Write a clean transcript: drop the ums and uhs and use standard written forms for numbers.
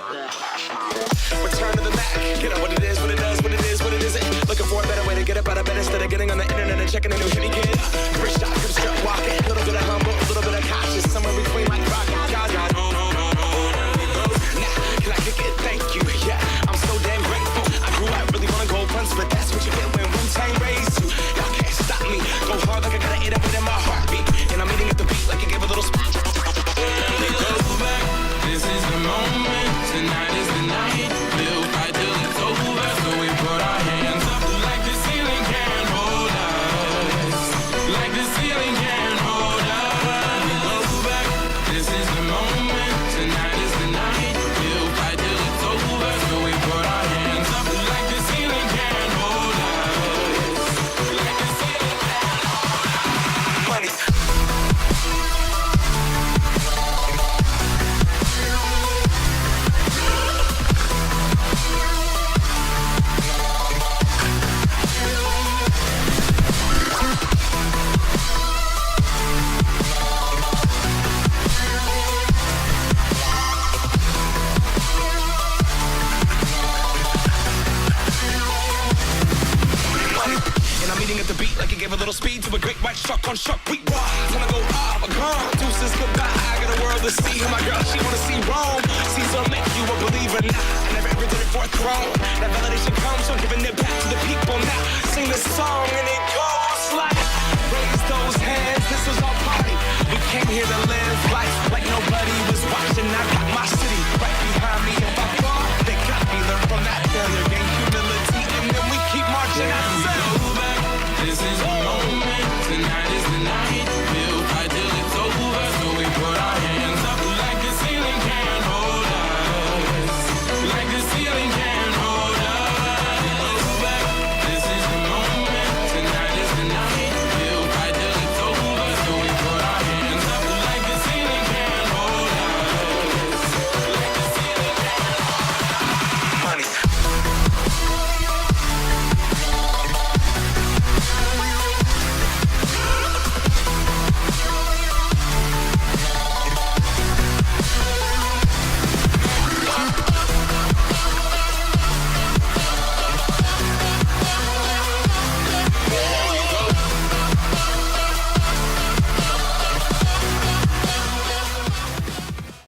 Return to the Mac. Get up what it is, what it does, what it is, what it isn't. Looking for a better way to get up out of bed instead of getting on the internet and checking a new hit. Get up. First shot, come strut walking. A little bit of humble, a little bit of cautious. Somewhere between like rock and God. Nah, can I kick it? Thank you. Yeah, I'm so damn grateful. I grew up really wanna go fronts, but that's what you get when Wu-Tang raised you. Y'all can't stop me. Go hard like I gotta eat up in my heartbeat. And I'm eating at the beat like it gave a little spot. Go back. This is the moment. Tonight is the night. We'll fight till it's over. So we put our hands up like the ceiling can't hold us. Like the ceiling can't hold us. Go back. This is the moment. Tonight is the night. We'll fight till it's over. So we put our hands up like the ceiling can't hold us. Like the ceiling can't hold us. Money. At the beat like it gave a little speed to a great white shark on shark. We raw. Wanna go off, gone. Deuces goodbye. I got a world to see. My girl, she wanna see Rome. Caesar make you a believer now. I never ever did it for a throne. That validation comes from giving it back to the people now. Sing this song and